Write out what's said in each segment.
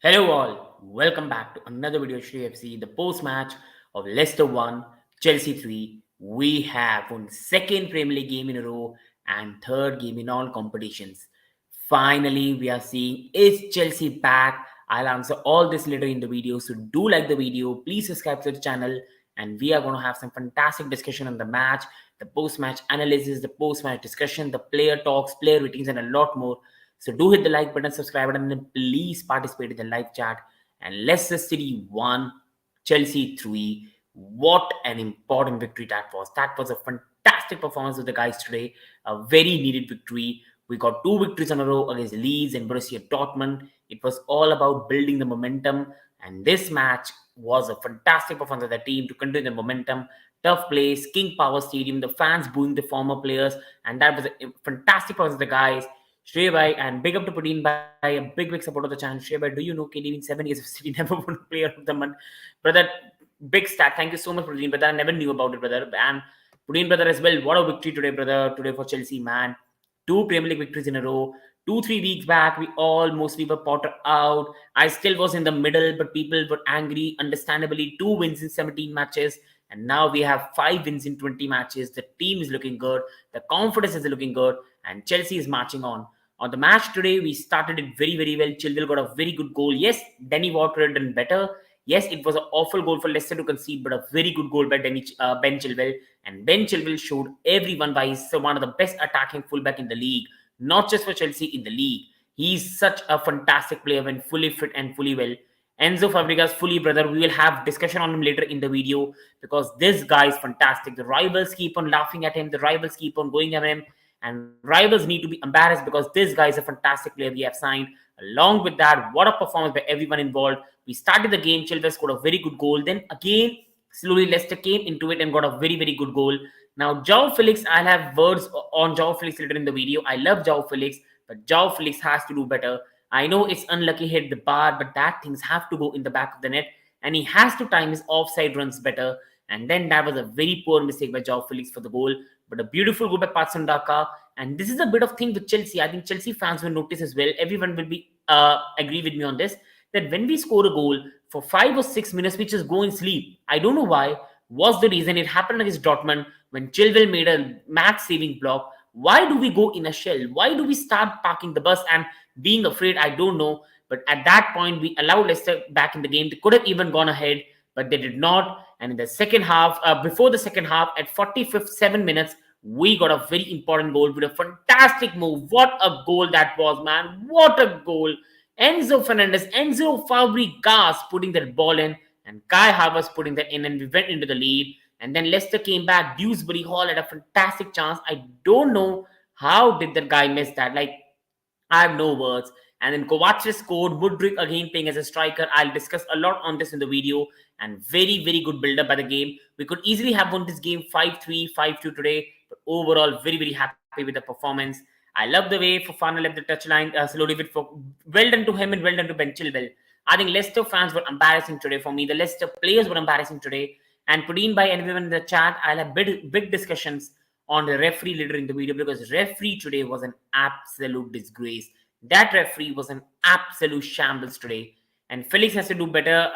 Hello all, welcome back to another video of Shri FC, the post-match of Leicester 1, Chelsea 3. We have won second Premier League game in a row and third game in all competitions. Finally, we are seeing is Chelsea back? I'll answer all this later in the video, so do like the video, please subscribe to the channel, and we are going to have some fantastic discussion on the match, the post-match analysis, the post-match discussion, the player talks, player ratings, and a lot more. So do hit the like button, subscribe button, and then please participate in the live chat. And Leicester City 1, Chelsea 3. What an important victory that was. That was a fantastic performance of the guys today. A very needed victory. We got two victories in a row against Leeds and Borussia Dortmund. It was all about building the momentum. And this match was a fantastic performance of the team to continue the momentum. Tough place, King Power Stadium, the fans booing the former players. And that was a fantastic performance of the guys. Shrey Bhai, and big up to Pudin Bhai, a big ssupport of the channel. Shrey Bhai, do you know KD in 7 years of City never won a player of the month? Brother, big stat. Thank you so much, Pudin brother. I never knew about it, brother. And Pudin brother as well. What a victory today, brother. Today for Chelsea, man. Two Premier League victories in a row. 2-3 weeks back, we all mostly were Potter out. I still was in the middle, but people were angry. Understandably, 2 wins in 17 matches. And now we have 5 wins in 20 matches. The team is looking good. The confidence is looking good. And Chelsea is marching on. On the match today, we started it very, very well. Chilwell got a very good goal. Yes, Danny Walker had done better. Yes, it was an awful goal for Leicester to concede, but a very good goal by Ben Chilwell. And Ben Chilwell showed everyone why he's one of the best attacking fullback in the league, not just for Chelsea, in the league. He's such a fantastic player when fully fit and fully well. Enzo Fabregas, fully brother. We will have discussion on him later in the video because this guy is fantastic. The rivals keep on laughing at him. The rivals keep on going at him. And rivals need to be embarrassed because this guy is a fantastic player we have signed. Along with that, what a performance by everyone involved. We started the game, Chilwell scored a very good goal. Then again, slowly Leicester came into it and got a very, very good goal. Now, Joao Felix, I'll have words on Joao Felix later in the video. I love Joao Felix, but Joao Felix has to do better. I know it's unlucky hit the bar, but that things have to go in the back of the net. And he has to time his offside runs better. And then that was a very poor mistake by Joao Felix for the goal. But a beautiful goal by Patson Daka. And this is a bit of thing with Chelsea. I think Chelsea fans will notice as well. Everyone will be agree with me on this. That when we score a goal for 5 or 6 minutes, we just go and sleep. I don't know why. Was the reason it happened against Dortmund when Chilwell made a match-saving block. Why do we go in a shell? Why do we start parking the bus and being afraid? I don't know. But at that point, we allowed Leicester back in the game. They could have even gone ahead, but they did not. And in the second half, before the second half, at 45th, 7 minutes, we got a very important goal with a fantastic move. What a goal that was, man. What a goal. Enzo Fernandez, Enzo Fabregas putting that ball in, and Kai Havertz putting that in, and we went into the lead. And then Leicester came back. Dewsbury Hall had a fantastic chance. I don't know how did that guy miss that. Like, I have no words. And then Kovacic scored. Mudryk again playing as a striker. I'll discuss a lot on this in the video. And very, very good build-up by the game. We could easily have won this game 5-3, 5-2 today. But overall, very, very happy with the performance. I love the way Fofana left the touchline slowly. Well done to him and well done to Ben Chilwell. I think Leicester fans were embarrassing today for me. The Leicester players were embarrassing today. And put in by everyone in the chat, I'll have big discussions on the referee later in the video because referee today was an absolute disgrace. That referee was an absolute shambles today. And Felix has to do better.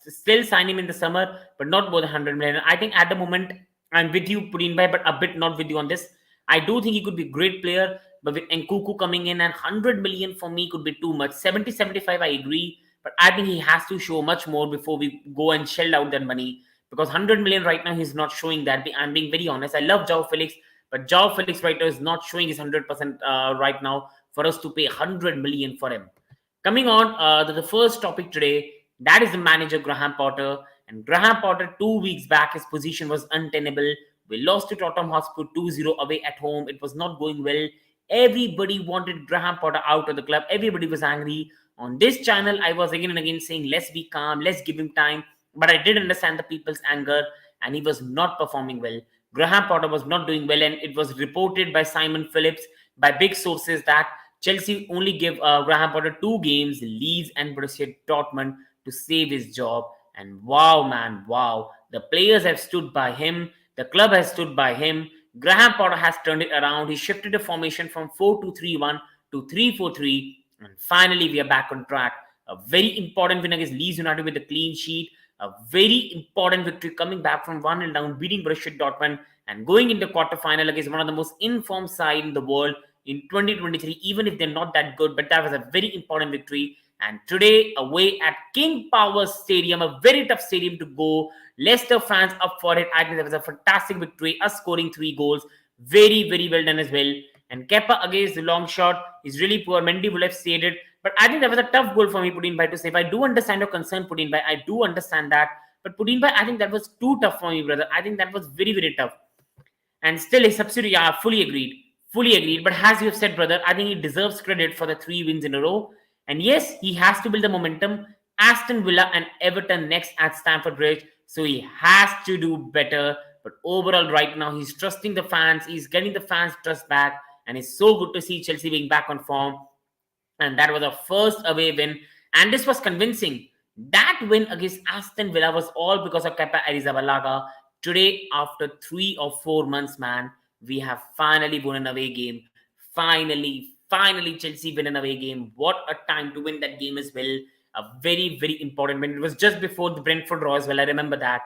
Still sign him in the summer, but not more than 100 million. I think at the moment, I'm with you, Pudin Bhai, but a bit not with you on this. I do think he could be a great player, but with Nkunku coming in and 100 million for me could be too much. 70, 75, I agree. But I think he has to show much more before we go and shell out that money. Because 100 million right now, he's not showing that. I'm being very honest. I love Joao Felix, but Joao Felix right now is not showing his 100% right now for us to pay 100 million for him. Coming on to the first topic today, that is the manager Graham Potter. And Graham Potter, 2 weeks back, his position was untenable. We lost to Tottenham Hotspur 2-0 away at home. It was not going well. Everybody wanted Graham Potter out of the club. Everybody was angry. On this channel, I was again and again saying, let's be calm, let's give him time. But I did understand the people's anger, and he was not performing well. Graham Potter was not doing well, and it was reported by Simon Phillips, by big sources, that Chelsea only give Graham Potter 2 games, Leeds and Borussia Dortmund, to save his job. And wow, man, wow. The players have stood by him. The club has stood by him. Graham Potter has turned it around. He shifted the formation from 4-2-3-1 to 3-4-3. And finally, we are back on track. A very important win against Leeds United with a clean sheet. A very important victory coming back from 1-0 down, beating Borussia Dortmund and going into quarterfinal against one of the most informed side in the world in 2023, even if they're not that good. But that was a very important victory. And today, away at King Power Stadium, a very tough stadium to go. Leicester fans up for it. I think that was a fantastic victory. Us scoring 3 goals. Very, very well done as well. And Kepa against the long shot is really poor. Mendy would have saved it. But I think that was a tough goal for me, Putin Bhai, to save. I do understand your concern, Putin Bhai. I do understand that. But Putin Bhai, I think that was too tough for me, brother. I think that was very, very tough. And still his subsidiary, yeah, fully agreed. Fully agreed. But as you have said, brother, I think he deserves credit for the 3 wins in a row. And yes, he has to build the momentum. Aston Villa and Everton next at Stamford Bridge. So he has to do better. But overall, right now, he's trusting the fans. He's getting the fans' trust back. And it's so good to see Chelsea being back on form. And that was a first away win. And this was convincing. That win against Aston Villa was all because of Kepa Arrizabalaga. Today, after 3 or 4 months, man, we have finally won an away game. Finally, Chelsea win an away game. What a time to win that game as well. A very, very important win. It was just before the Brentford draw as well. I remember that.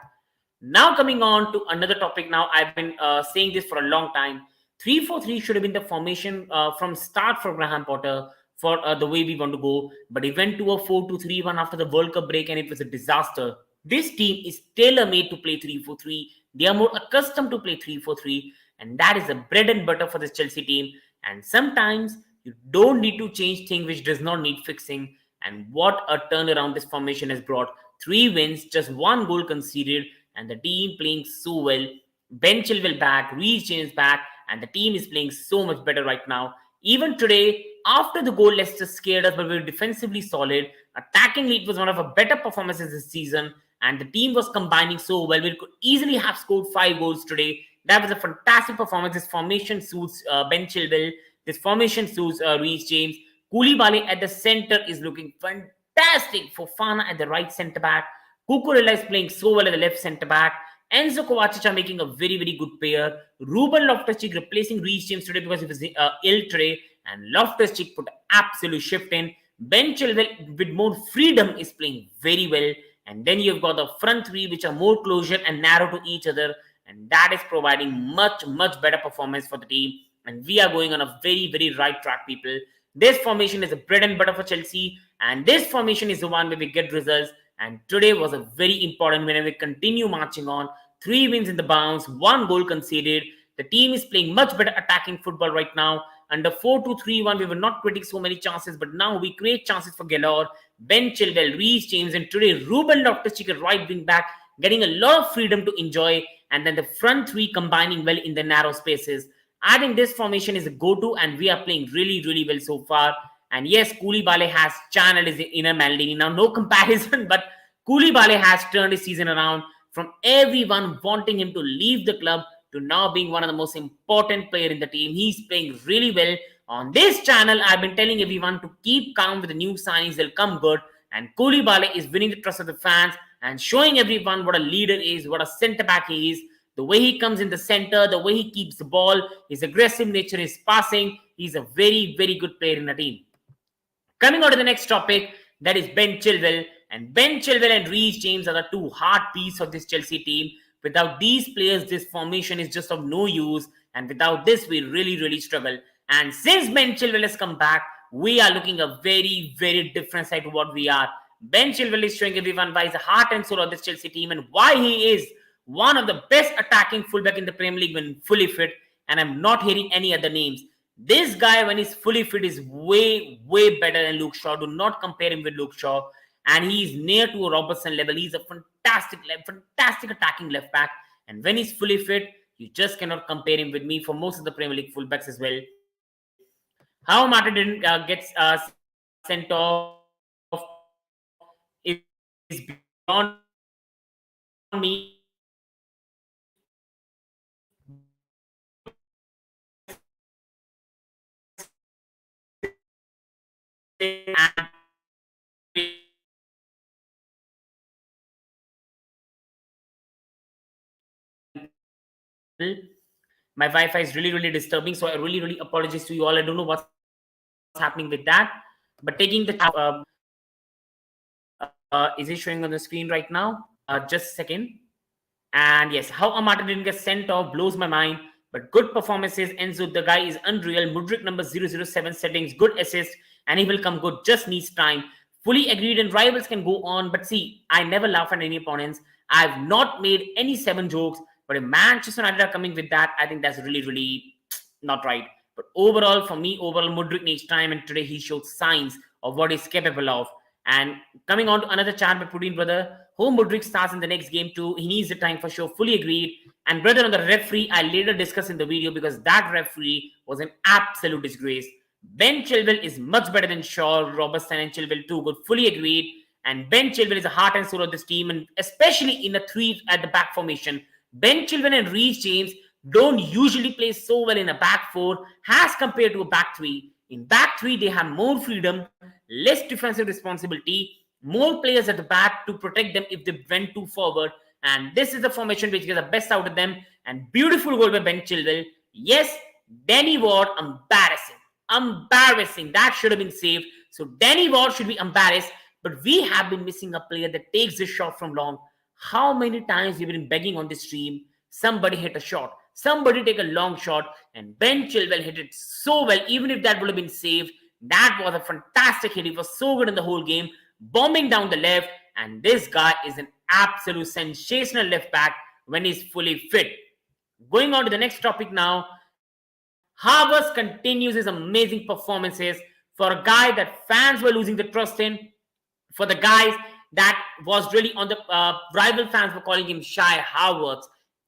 Now coming on to another topic. Now I've been saying this for a long time. 3-4-3 should have been the formation from start for Graham Potter for the way we want to go. But he went to a 4-2-3-1 after the World Cup break and it was a disaster. This team is tailor-made to play 3-4-3. They are more accustomed to play 3-4-3. And that is the bread and butter for this Chelsea team. And sometimes you don't need to change things which does not need fixing. And what a turnaround this formation has brought. 3 wins, just 1 goal conceded. And the team playing so well. Ben Chilwell back, Reece James back. And the team is playing so much better right now. Even today, after the goal, Leicester scared us, but we were defensively solid. Attackingly, it was one of our better performances this season. And the team was combining so well. We could easily have scored 5 goals today. That was a fantastic performance. This formation suits Ben Chilwell. This formation suits Reece James. Koulibaly at the center is looking fantastic. Fofana at the right centre back. Cucurella is playing so well at the left centre back. Enzo Kovacic are making a very, very good pair. Ruben Loftus-Cheek replacing Reece James today because he was ill today. And Loftus-Cheek put an absolute shift in. Ben Chilwell with more freedom is playing very well. And then you've got the front 3 which are more closure and narrow to each other. And that is providing much, much better performance for the team. And we are going on a very, very right track, people. This formation is a bread and butter for Chelsea. And this formation is the one where we get results. And today was a very important win. And we continue marching on. 3 wins in the bounce, 1 goal conceded. The team is playing much better attacking football right now. Under 4-2-3-1, we were not creating so many chances, but now we create chances for galore. Ben Chilwell, Reece James, and today Ruben Loftus-Cheek, a right wing back, getting a lot of freedom to enjoy. And then the front 3 combining well in the narrow spaces. I think this formation is a go-to, and we are playing really, really well so far. And yes, Koulibaly has channeled his inner Maldini. Now, no comparison, but Koulibaly has turned his season around from everyone wanting him to leave the club to now being one of the most important player in the team. He's playing really well. On this channel, I've been telling everyone to keep calm with the new signings. They'll come good. And Koulibaly is winning the trust of the fans and showing everyone what a leader is, what a centre-back he is. The way he comes in the center, the way he keeps the ball, his aggressive nature, his passing. He's a very, very good player in the team. Coming on to the next topic, that is Ben Chilwell. And Ben Chilwell and Reece James are the 2 heartbeats of this Chelsea team. Without these players, this formation is just of no use. And without this, we really, really struggle. And since Ben Chilwell has come back, we are looking a very, very different side to what we are. Ben Chilwell is showing everyone why he's the heart and soul of this Chelsea team and why he is one of the best attacking fullback in the Premier League when fully fit. And I'm not hearing any other names. This guy, when he's fully fit, is way, way better than Luke Shaw. Do not compare him with Luke Shaw. And he's near to a Robertson level. He's a fantastic attacking left back. And when he's fully fit, you just cannot compare him with me for most of the Premier League fullbacks as well. How Martin didn't get sent off is beyond me. My Wi-Fi is really, really disturbing, so I really, really apologize to you all. I don't know what's happening with that, but taking the Is it showing on the screen right now? Just a second. And yes, how Amata didn't get sent off blows my mind. But good performances. Enzo, the guy is unreal. Mudryk number 007 settings, good assist, and he will come good. Just needs time. Fully agreed, and rivals can go on. But see, I never laugh at any opponents. I've not made any 7 jokes. But if Manchester United are coming with that, I think that's really, really not right. But overall, for me, Mudryk needs time, and today he showed signs of what he's capable of. And coming on to another chat by Putin brother, home Mudryk starts in the next game too. He needs the time for sure. Fully agreed. And brother, on the referee, I later discuss in the video because that referee was an absolute disgrace. Ben Chilwell is much better than Shaw, Robertson, and Chilwell too. Good. Fully agreed. And Ben Chilwell is the heart and soul of this team, and especially in a 3 at the back formation. Ben Chilwell and Reece James don't usually play so well in a back 4 as compared to a back 3. In back 3, they have more freedom, less defensive responsibility, more players at the back to protect them if they went too forward. And this is the formation which gets the best out of them. And beautiful goal by Ben Chilwell. Yes, Danny Ward, embarrassing. That should have been saved. So Danny Ward should be embarrassed. But we have been missing a player that takes this shot from long. How many times we've been begging on this stream? Somebody hit a shot. Somebody take a long shot, and Ben Chilwell hit it so well. Even if that would have been saved, that was a fantastic hit. He was so good in the whole game, bombing down the left. And this guy is an absolute sensational left back when he's fully fit. Going on to the next topic now. Havertz continues his amazing performances for a guy that fans were losing the trust in. For the guys that was really on the rival fans were calling him shy Havertz.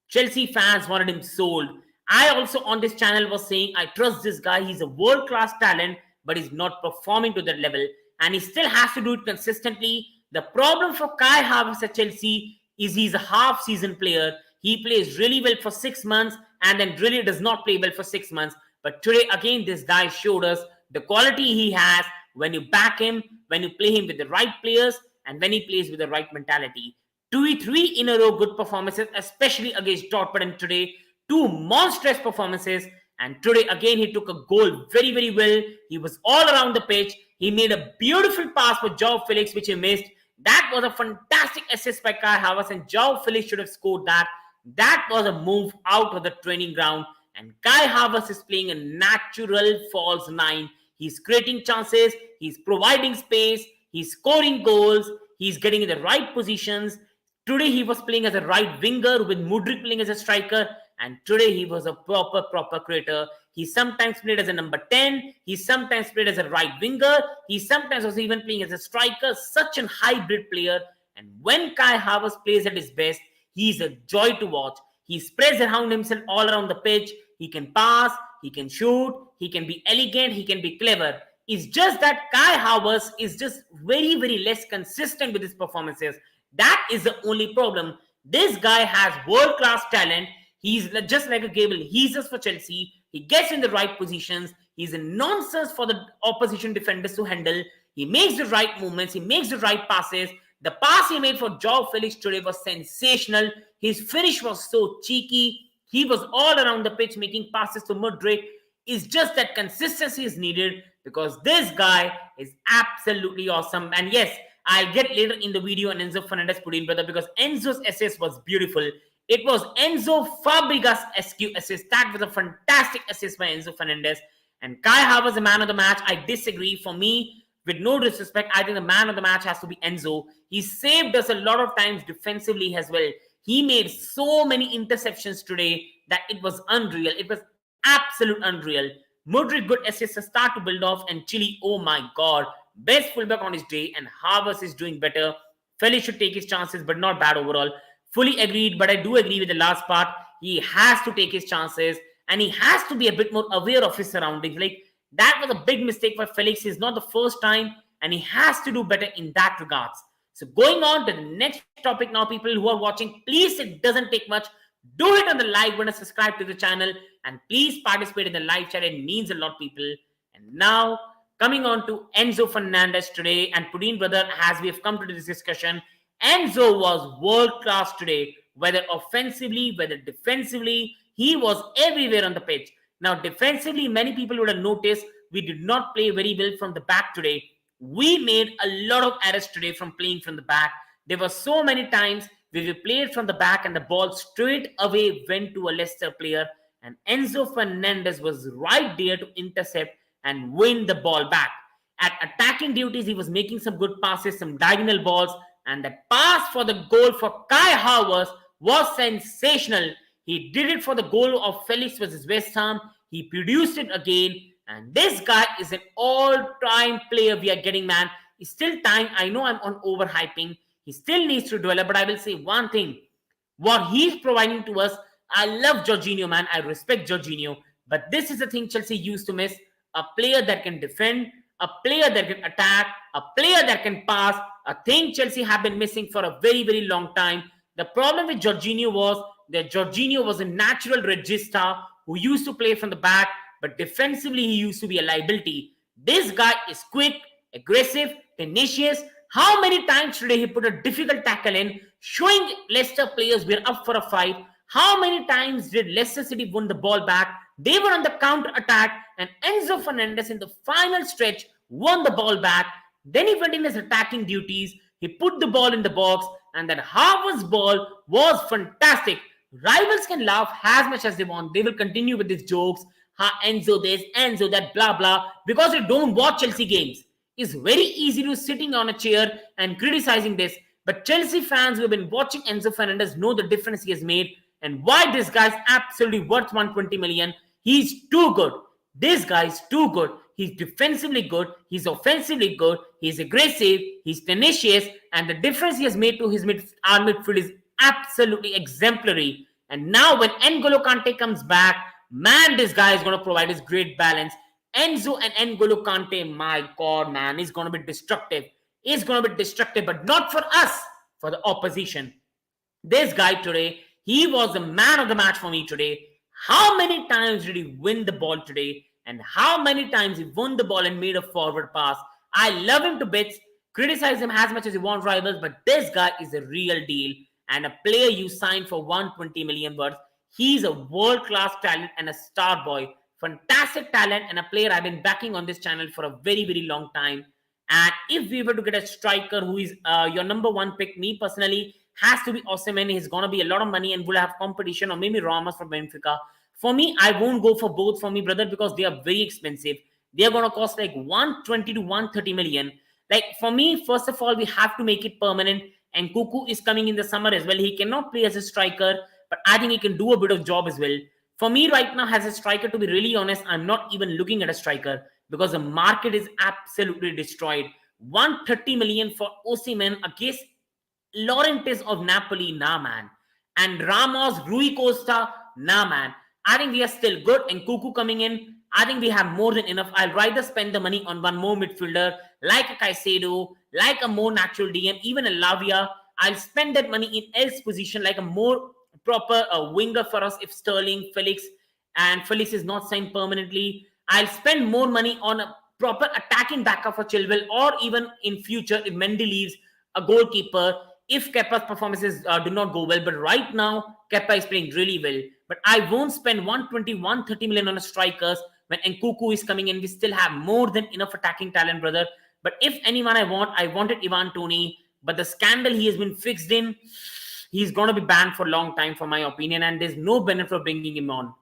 Chelsea fans wanted him sold. I also on this channel was saying I trust this guy. He's a world-class talent, but he's not performing to that level. And he still has to do it consistently. The problem for Kai Havertz at Chelsea is he's a half-season player. He plays really well for 6 months and then really does not play well for 6 months. But today, again, this guy showed us the quality he has when you back him, when you play him with the right players, and when he plays with the right mentality. 3 in a row good performances, especially against Dortmund today. 2 monstrous performances. And today, again, he took a goal very, very well. He was all around the pitch. He made a beautiful pass for Joao Felix, which he missed. That was a fantastic assist by Kai Havertz, and Joao Felix should have scored that. That was a move out of the training ground. And Kai Havertz is playing a natural false 9. He's creating chances. He's providing space. He's scoring goals. He's getting in the right positions. Today, he was playing as a right winger with Mudryk playing as a striker. And today, he was a proper creator. He sometimes played as a number 10. He sometimes played as a right winger. He sometimes was even playing as a striker. Such an hybrid player. And when Kai Havertz plays at his best, he's a joy to watch. He spreads around himself all around the pitch. He can pass. He can shoot. He can be elegant. He can be clever. It's just that Kai Havertz is just very, very less consistent with his performances. That is the only problem. This guy has world-class talent. He's just like a Gabriel Jesus for Chelsea. He gets in the right positions. He's a nonsense for the opposition defenders to handle. He makes the right movements. He makes the right passes. The pass he made for Joao Felix today was sensational. His finish was so cheeky. He was all around the pitch making passes to Mudryk. It's just that consistency is needed because this guy is absolutely awesome. And yes, I'll get later in the video on Enzo Fernandez put in, brother, because Enzo's assist was beautiful. It was Enzo Fabregas SQ assist. That was a fantastic assist by Enzo Fernandez. And Kai Havertz, the man of the match. I disagree. For me, with no disrespect, I think the man of the match has to be Enzo. He saved us a lot of times defensively as well. He made so many interceptions today that it was unreal. It was absolute unreal. Mudryk, good assists, start to build off. And Chile, oh my God, best fullback on his day. And Havertz is doing better. Felix should take his chances, but not bad overall. Fully agreed, but I do agree with the last part. He has to take his chances and he has to be a bit more aware of his surroundings. Like, that was a big mistake for Felix. It's not the first time and he has to do better in that regards. So going on to the next topic now, people who are watching, please, it doesn't take much. Do it on the like button, subscribe to the channel, and please participate in the live chat. It means a lot, people. And now, coming on to Enzo Fernandez today, and Pudin brother, as we have come to this discussion, Enzo was world-class today, whether offensively, whether defensively. He was everywhere on the pitch. Now, defensively, many people would have noticed we did not play very well from the back today. We made a lot of errors today from playing from the back. There were so many times we played from the back and the ball straight away went to a Leicester player, and Enzo Fernandez was right there to intercept and win the ball back. At attacking duties, he was making some good passes, some diagonal balls, and that pass for the goal for Kai Havertz was sensational. He did it for the goal of Felix versus West Ham. He produced it again, and this guy is an all-time player we are getting, man. It's still time. I know I'm on overhyping. He still needs to develop, but I will say one thing. What he's providing to us, I love Jorginho, man. I respect Jorginho. But this is the thing Chelsea used to miss. A player that can defend, a player that can attack, a player that can pass, a thing Chelsea have been missing for a very, very long time. The problem with Jorginho was that Jorginho was a natural regista who used to play from the back, but defensively he used to be a liability. This guy is quick, aggressive, tenacious. How many times today he put a difficult tackle in, showing Leicester players we're up for a fight? How many times did Leicester City win the ball back? They were on the counter attack, and Enzo Fernandez in the final stretch won the ball back. Then he went in his attacking duties. He put the ball in the box, and that Havertz ball was fantastic. Rivals can laugh as much as they want. They will continue with these jokes. Enzo this, Enzo that, blah, blah, because they don't watch Chelsea games. It's very easy to sitting on a chair and criticizing this. But Chelsea fans who have been watching Enzo Fernandez know the difference he has made and why this guy is absolutely worth 120 million. He's too good. This guy is too good. He's defensively good. He's offensively good. He's aggressive. He's tenacious. And the difference he has made to his our midfield is absolutely exemplary. And now when N'Golo Kante comes back, man, this guy is going to provide his great balance. Enzo and N'Golo Kante, my God, man, is going to be destructive. He's going to be destructive, but not for us, for the opposition. This guy today, he was the man of the match for me today. How many times did he win the ball today? And how many times he won the ball and made a forward pass? I love him to bits. Criticize him as much as you want, rivals, but this guy is a real deal. And a player you signed for 120 million worth. He's a world-class talent and a star boy. Fantastic talent and a player I've been backing on this channel for a very, very long time. And if we were to get a striker who is your number one pick, me personally, has to be Osimhen. He's going to be a lot of money and will have competition, or maybe Ramos from Benfica. For me, I won't go for both for me, brother, because they are very expensive. They are going to cost like 120 to 130 million. Like for me, first of all, we have to make it permanent. And Kuku is coming in the summer as well. He cannot play as a striker, but I think he can do a bit of job as well. For me right now, as a striker, to be really honest, I'm not even looking at a striker because the market is absolutely destroyed. 130 million for Osimhen against Laurentiis of Napoli, nah, man. And Ramos, Rui Costa, nah, man. I think we are still good. And Kuku coming in, I think we have more than enough. I'll rather spend the money on one more midfielder, like a Caicedo, like a more natural DM, even a Lavia. I'll spend that money in else position, like a more proper winger for us if Sterling, Felix, and Felix is not signed permanently. I'll spend more money on a proper attacking backup for Chilwell, or even in future if Mendy leaves, a goalkeeper, if Kepa's performances do not go well. But right now, Kepa is playing really well. But I won't spend 120, 130 million on a strikers when Nkunku is coming in. We still have more than enough attacking talent, brother. But if anyone I wanted Ivan Toney. But the scandal he has been fixed in, he's going to be banned for a long time, for my opinion. And there's no benefit of bringing him on.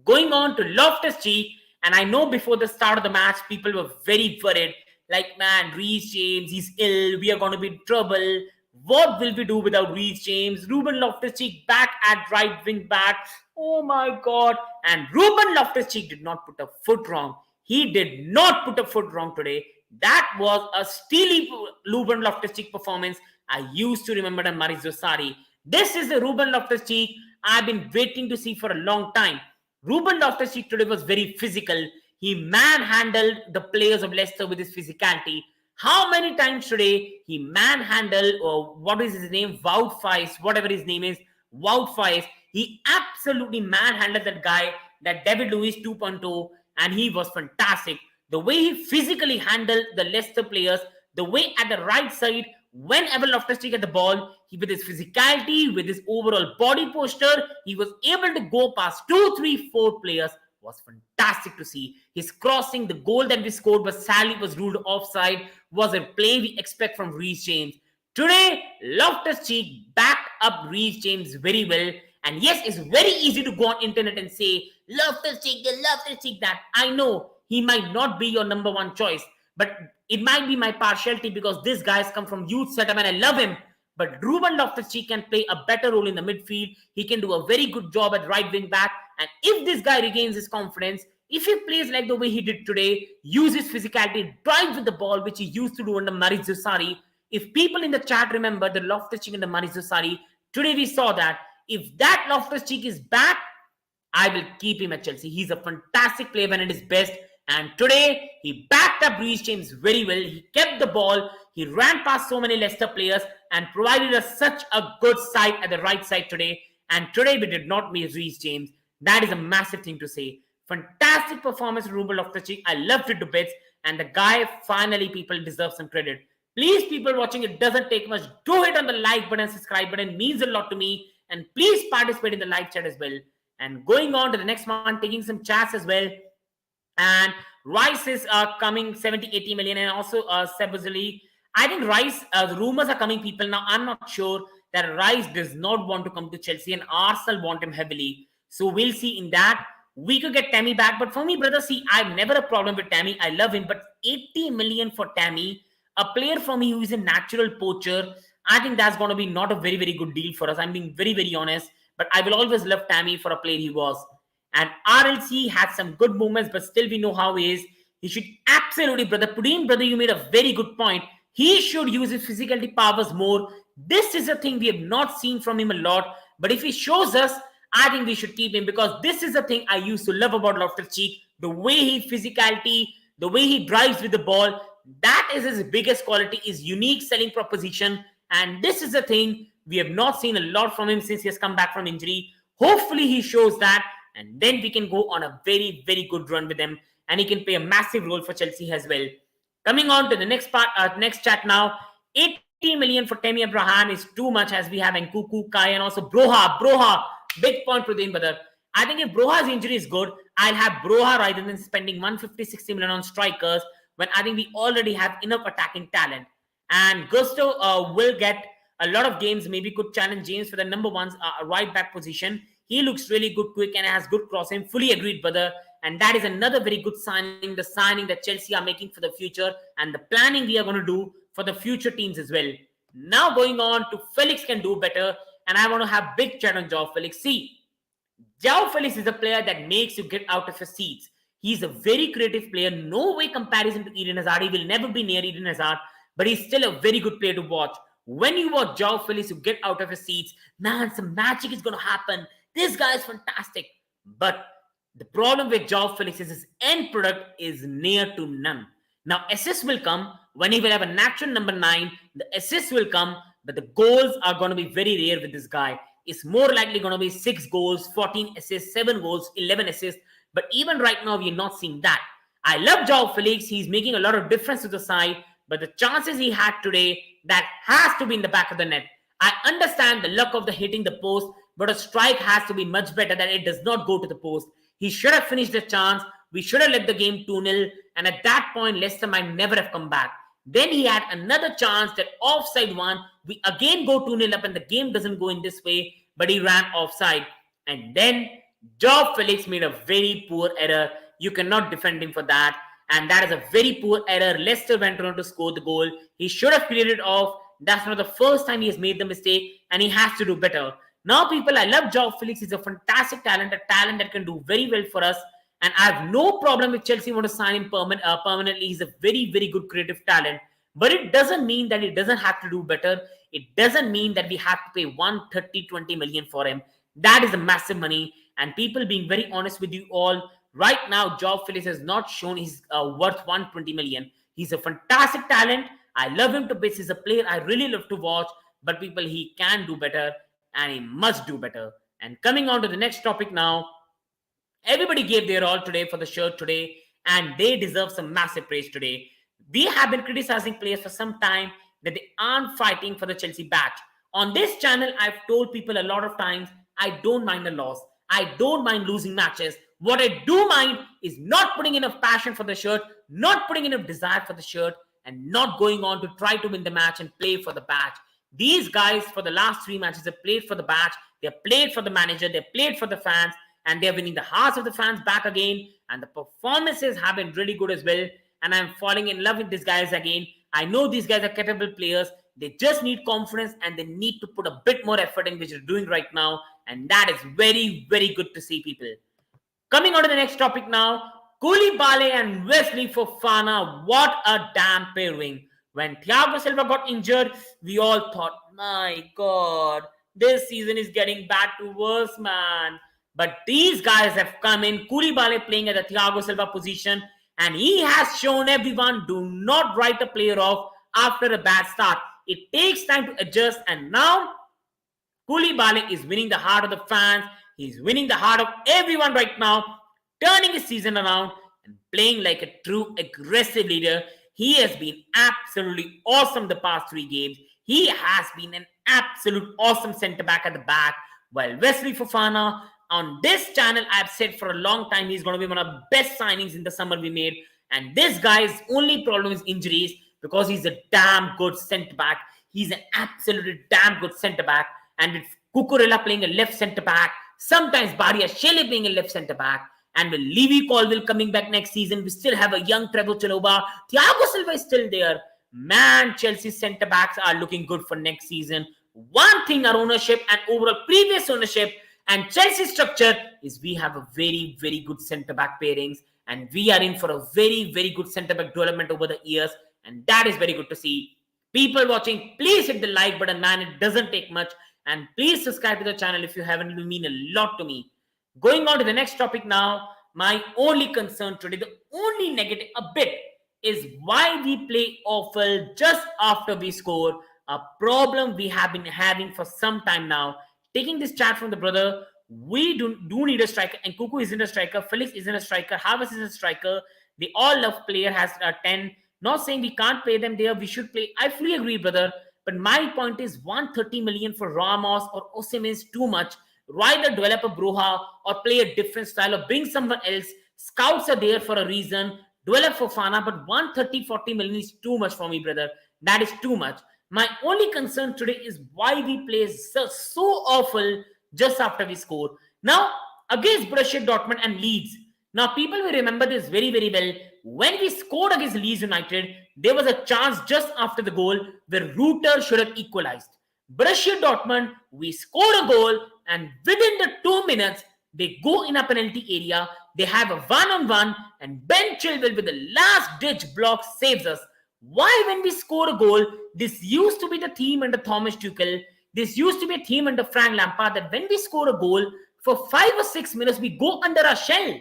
Going on to Loftus-Cheek. And I know before the start of the match, people were very worried. Like, man, Reece James, he's ill. We are going to be in trouble. What will we do without Reece James? Ruben Loftus-Cheek back at right wing back. Oh my God. And Ruben Loftus-Cheek did not put a foot wrong. He did not put a foot wrong today. That was a steely Ruben Loftus-Cheek performance I used to remember on Maurizio Sarri. This is the Ruben Loftus-Cheek I've been waiting to see for a long time. Ruben Loftus-Cheek today was very physical. He manhandled the players of Leicester with his physicality. How many times today he manhandled, or what is his name? Wout Faes, whatever his name is, Wout Faes. He absolutely manhandled that guy, that David Luiz 2.0, and he was fantastic. The way he physically handled the Leicester players, the way at the right side, whenever Loftus-Cheek had the ball, he, with his physicality, with his overall body posture, he was able to go past 2, 3, 4 players was fantastic to see. His crossing, the goal that we scored, but sadly was ruled offside, was a play we expect from Reece James. Today, Loftus-Cheek backed up Reece James very well. And yes, it's very easy to go on internet and say, Loftus-Cheek, Loftus-Cheek that. I know he might not be your number one choice, but it might be my partiality because this guy's come from youth setup and I love him. But Ruben Loftus-Cheek can play a better role in the midfield. He can do a very good job at right wing back. And if this guy regains his confidence, if he plays like the way he did today, uses physicality, drives with the ball, which he used to do under Maurizio Sarri. If people in the chat remember the Loftus-Cheek and the Maurizio Sarri, today we saw that. If that Loftus-Cheek is back, I will keep him at Chelsea. He's a fantastic player when at his best. And today, he backed up Reece James very well. He kept the ball. He ran past so many Leicester players and provided us such a good sight at the right side today. And today, we did not miss Reece James. That is a massive thing to say. Fantastic performance from Ruben Loftus-Cheek. I loved it to bits. And the guy, finally, people deserve some credit. Please, people watching, it doesn't take much. Do hit on the like button and subscribe button. It means a lot to me. And please participate in the live chat as well. And going on to the next one, taking some chats as well. And Rice is coming 70-80 million, and also Sebazili. I think Rice, the rumors are coming, people. Now, I'm not sure that Rice does not want to come to Chelsea, and Arsenal want him heavily. So we'll see in that. We could get Tammy back. But for me, brother, see, I have never a problem with Tammy. I love him. But 80 million for Tammy, a player for me who is a natural poacher, I think that's going to be not a very, very good deal for us. I'm being very, very honest. But I will always love Tammy for a player he was. And RLC had some good moments, but still we know how he is. He should absolutely, brother. Pudin, brother, you made a very good point. He should use his physicality powers more. This is a thing we have not seen from him a lot. But if he shows us, I think we should keep him because this is a thing I used to love about Loftus-Cheek. The way he physicality, the way he drives with the ball, that is his biggest quality, his unique selling proposition. And this is a thing we have not seen a lot from him since he has come back from injury. Hopefully he shows that. And then we can go on a very, very good run with him. And he can play a massive role for Chelsea as well. Coming on to the next part, next chat now. 80 million for Tammy Abraham is too much as we have Nkuku, Kai, and also Broha. Big point, Pradin, brother. I think if Broha's injury is good, I'll have Broha rather than spending 150-60 million on strikers when I think we already have enough attacking talent. And Gusto will get a lot of games, maybe could challenge James for the number one's right back position. He looks really good, quick, and has good crossing. Fully agreed, brother. And that is another very good signing, the signing that Chelsea are making for the future and the planning we are going to do for the future teams as well. Now going on to Felix can do better. And I want to have big chat on Joao Felix. See, Joao Felix is a player that makes you get out of your seats. He's a very creative player. No way comparison to Eden Hazard. He will never be near Eden Hazard. But he's still a very good player to watch. When you watch Joao Felix, you get out of your seats. Man, some magic is going to happen. This guy is fantastic. But the problem with Joao Felix is his end product is near to none. Now, assists will come when he will have a natural number 9. The assists will come, but the goals are going to be very rare with this guy. It's more likely going to be 6 goals, 14 assists, 7 goals, 11 assists. But even right now, we are not seeing that. I love Joao Felix. He's making a lot of difference to the side. But the chances he had today, that has to be in the back of the net. I understand the luck of the hitting the post, but a strike has to be much better that it does not go to the post. He should have finished the chance. We should have let the game 2-0. And at that point, Leicester might never have come back. Then he had another chance, that offside one. We again go 2-0 up and the game doesn't go in this way, but he ran offside. And then Joao Felix made a very poor error. You cannot defend him for that. And that is a very poor error. Leicester went on to score the goal. He should have cleared it off. That's not the first time he has made the mistake, and he has to do better. Now, people, I love Joao Felix. He's a fantastic talent, a talent that can do very well for us. And I have no problem with Chelsea want to sign him permanently. He's a very, very good creative talent. But it doesn't mean that he doesn't have to do better. It doesn't mean that we have to pay 130-20 million for him. That is a massive money. And people, being very honest with you all, right now, Joao Felix has not shown he's worth 120 million. He's a fantastic talent. I love him to bits. He's a player I really love to watch. But people, he can do better. And he must do better. And coming on to the next topic now. Everybody gave their all today for the shirt today. And they deserve some massive praise today. We have been criticizing players for some time that they aren't fighting for the Chelsea badge. On this channel, I've told people a lot of times, I don't mind a loss. I don't mind losing matches. What I do mind is not putting enough passion for the shirt, not putting enough desire for the shirt, and not going on to try to win the match and play for the badge. These guys, for the last 3 matches, have played for the badge, they have played for the manager, they have played for the fans, and they're winning the hearts of the fans back again. And the performances have been really good as well. And I'm falling in love with these guys again. I know these guys are capable players. They just need confidence and they need to put a bit more effort in, which they're doing right now. And that is very, very good to see, people. Coming on to the next topic now. Koulibaly and Wesley Fofana. What a damn pairing. When Thiago Silva got injured, we all thought, my God, this season is getting bad to worse, man. But these guys have come in. Koulibaly playing at the Thiago Silva position. And he has shown everyone, do not write a player off after a bad start. It takes time to adjust. And now, Koulibaly is winning the heart of the fans. He's winning the heart of everyone right now. Turning his season around and playing like a true aggressive leader. He has been absolutely awesome the past 3 games. He has been an absolute awesome centre-back at the back. While Wesley Fofana, on this channel, I've said for a long time, he's going to be one of the best signings in the summer we made. And this guy's only problem is injuries because he's a damn good centre-back. He's an absolutely damn good centre-back. And with Cucurella playing a left centre-back, sometimes Badia Shelley playing a left centre-back, and with Levy Colville coming back next season, we still have a young Trevor Chalobah. Thiago Silva is still there. Man, Chelsea's centre-backs are looking good for next season. One thing, our ownership and overall previous ownership and Chelsea's structure is we have a very, very good centre-back pairings. And we are in for a very, very good centre-back development over the years. And that is very good to see. People watching, please hit the like button, man. It doesn't take much. And please subscribe to the channel if you haven't. It will mean a lot to me. Going on to the next topic now. My only concern today, the only negative a bit, is why we play awful just after we score. A problem we have been having for some time now. Taking this chat from the brother, we do need a striker. And Cuckoo isn't a striker. Felix isn't a striker. Havertz is a striker. They all love player has 10. Not saying we can't play them there. We should play. I fully agree, brother. But my point is 130 million for Ramos or Osimhen is too much. Either develop a Broha or play a different style or bring someone else. Scouts are there for a reason. Develop Fofana, but 130-40 million is too much for me, brother. That is too much. My only concern today is why we play so awful just after we score. Now, against Borussia Dortmund and Leeds. Now, people will remember this very, very well. When we scored against Leeds United, there was a chance just after the goal where Rutter should have equalized. Borussia Dortmund, we scored a goal and within the 2 minutes, they go in a penalty area. They have a one-on-one and Ben Chilwell with the last-ditch block saves us. Why when we score a goal, this used to be the theme under Thomas Tuchel. This used to be a theme under Frank Lampard that when we score a goal, for 5 or 6 minutes, we go under our shell.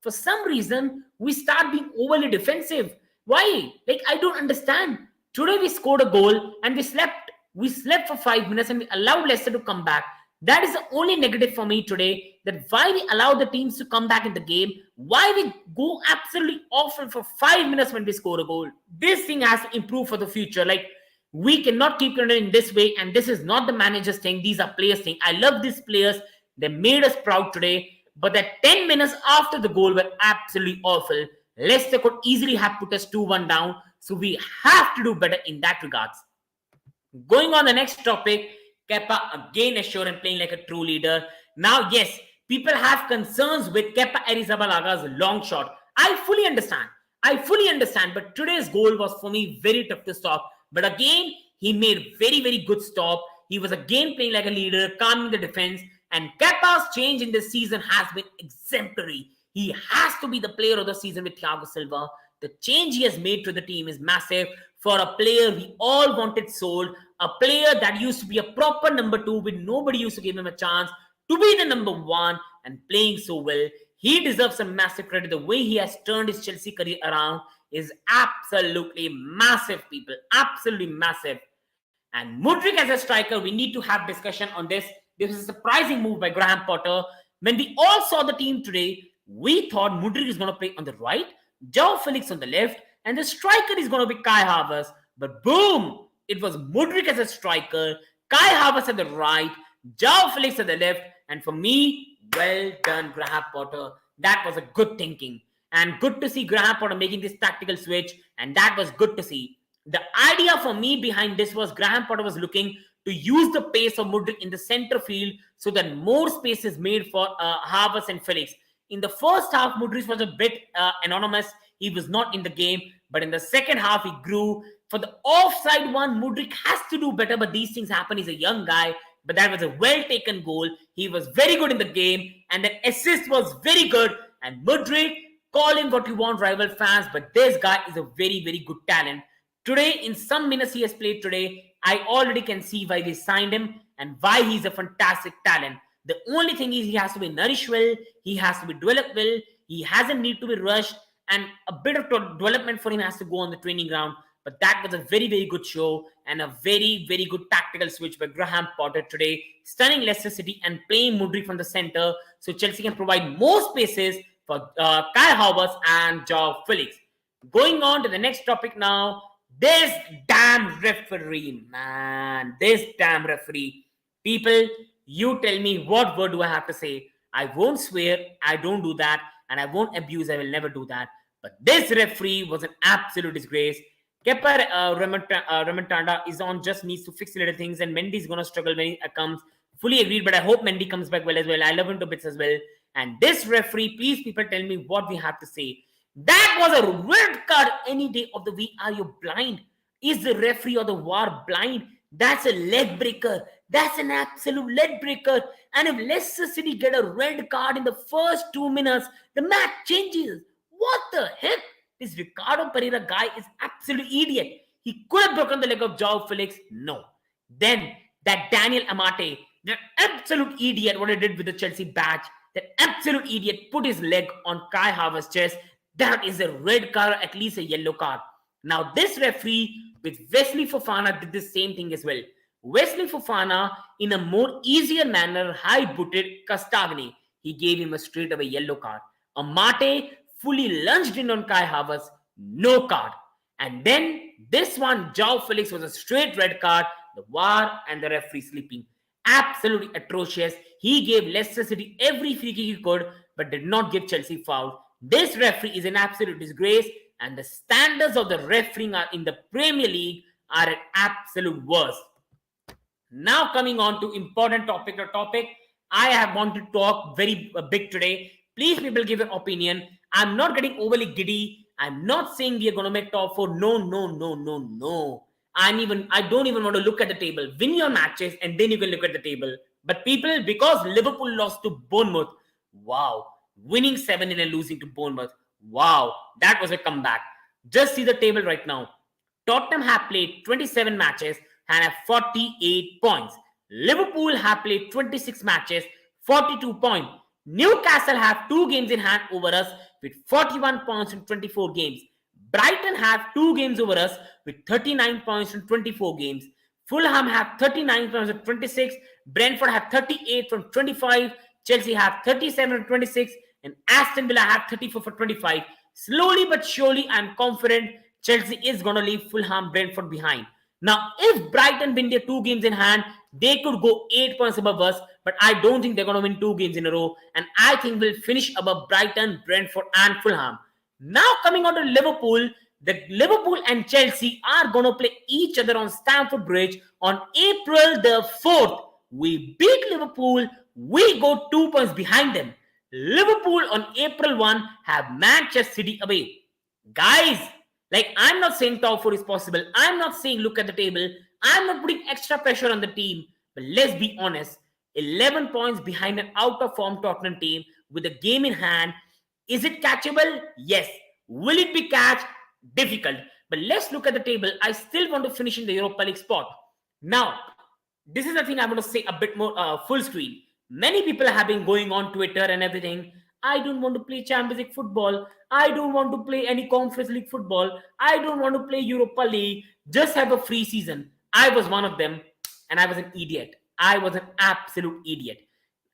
For some reason, we start being overly defensive. Why? Like, I don't understand. Today we scored a goal and we slept. We slept for 5 minutes and we allowed Leicester to come back. That is the only negative for me today, that why we allow the teams to come back in the game, why we go absolutely awful for 5 minutes when we score a goal. This thing has to improve for the future. Like, we cannot keep it in this way, and this is not the manager's thing. These are players' thing. I love these players. They made us proud today, but that 10 minutes after the goal were absolutely awful. Leicester could easily have put us 2-1 down, so we have to do better in that regards. Going on the next topic, Kepa again assured and playing like a true leader. Now, yes, people have concerns with Kepa Arrizabalaга's long shot. I fully understand. But today's goal was for me very tough to stop. But again, he made very, very good stop. He was again playing like a leader, calming the defense. And Kepa's change in this season has been exemplary. He has to be the player of the season with Thiago Silva. The change he has made to the team is massive for a player we all wanted sold. A player that used to be a proper number 2 when nobody used to give him a chance to be the number 1 and playing so well. He deserves some massive credit. The way he has turned his Chelsea career around is absolutely massive, people. Absolutely massive. And Mudryk as a striker, we need to have discussion on this. This is a surprising move by Graham Potter. When we all saw the team today, we thought Mudryk is going to play on the right, Joao Felix on the left, and the striker is going to be Kai Havertz. But boom! It was Mudryk as a striker, Kai Havertz at the right, Joao Felix at the left, and for me, well done, Graham Potter. That was a good thinking. And good to see Graham Potter making this tactical switch. And that was good to see. The idea for me behind this was Graham Potter was looking to use the pace of Mudryk in the center field so that more space is made for Havertz and Felix. In the first half, Mudryk was a bit anonymous. He was not in the game. But in the second half, he grew. For the offside one, Mudryk has to do better, but these things happen. He's a young guy. But that was a well-taken goal. He was very good in the game. And the assist was very good. And Mudryk, call him what you want, rival fans. But this guy is a very, very good talent. Today, in some minutes he has played today, I already can see why they signed him and why he's a fantastic talent. The only thing is he has to be nourished well. He has to be developed well. He hasn't need to be rushed. And a bit of development for him has to go on the training ground. But that was a very, very good show and a very, very good tactical switch by Graham Potter today, stunning Leicester City and playing Mudryk from the center so Chelsea can provide more spaces for Kai Havertz and Joao Felix. Going on to the next topic now, this damn referee, man, this damn referee. People, you tell me what word do I have to say. I won't swear, I don't do that, and I won't abuse, I will never do that. But this referee was an absolute disgrace. Kepa Remontanda is on, just needs to fix little things, and Mendy's going to struggle when he comes. Fully agreed, but I hope Mendy comes back well as well. I love him to bits as well. And this referee, please people tell me what we have to say. That was a red card any day of the week. Are you blind? Is the referee or the VAR blind? That's a leg breaker. That's an absolute leg breaker. And if Leicester City get a red card in the first 2 minutes, the match changes. What the heck? This Ricardo Pereira guy is absolute idiot. He could have broken the leg of Joao Felix. No. Then that Daniel Amate, that absolute idiot, what he did with the Chelsea badge, that absolute idiot put his leg on Kai Havertz's chest. That is a red card or at least a yellow card. Now this referee with Wesley Fofana did the same thing as well. Wesley Fofana, in a more easier manner, high-booted Castagne. He gave him a straight away yellow card. Amate fully lunged in on Kai Havertz, no card. And then this one, Joao Felix, was a straight red card. The VAR and the referee sleeping. Absolutely atrocious. He gave Leicester City every free kick he could, but did not give Chelsea foul. This referee is an absolute disgrace, and the standards of the refereeing are in the Premier League are an absolute worst. Now coming on to important topic, I have wanted to talk very big today. Please people give your opinion. I'm not getting overly giddy. I'm not saying we are going to make top 4. No. I don't even want to look at the table. Win your matches and then you can look at the table. But people, because Liverpool lost to Bournemouth, wow. Winning 7-0 and losing to Bournemouth, wow. That was a comeback. Just see the table right now. Tottenham have played 27 matches and have 48 points. Liverpool have played 26 matches, 42 points. Newcastle have 2 games in hand over us with 41 points in 24 games. Brighton have 2 games over us with 39 points in 24 games. Fulham have 39 points in 26. Brentford have 38 from 25. Chelsea have 37 from 26. And Aston Villa have 34 for 25. Slowly but surely, I'm confident Chelsea is going to leave Fulham, Brentford behind. Now, if Brighton win their 2 games in hand, they could go 8 points above us. But I don't think they're going to win 2 games in a row. And I think we'll finish above Brighton, Brentford and Fulham. Now coming on to Liverpool, the Liverpool and Chelsea are going to play each other on Stamford Bridge on April the 4th. We beat Liverpool. We go 2 points behind them. Liverpool on April 1 have Manchester City away. Guys, like I'm not saying top 4 is possible. I'm not saying look at the table. I'm not putting extra pressure on the team. But let's be honest. 11 points behind an out-of-form Tottenham team with a game in hand. Is it catchable? Yes. Will it be catched? Difficult. But let's look at the table. I still want to finish in the Europa League spot. Now, this is the thing I want to say a bit more full screen. Many people have been going on Twitter and everything. I don't want to play Champions League football. I don't want to play any Conference League football. I don't want to play Europa League. Just have a free season. I was one of them and I was an idiot. I was an absolute idiot.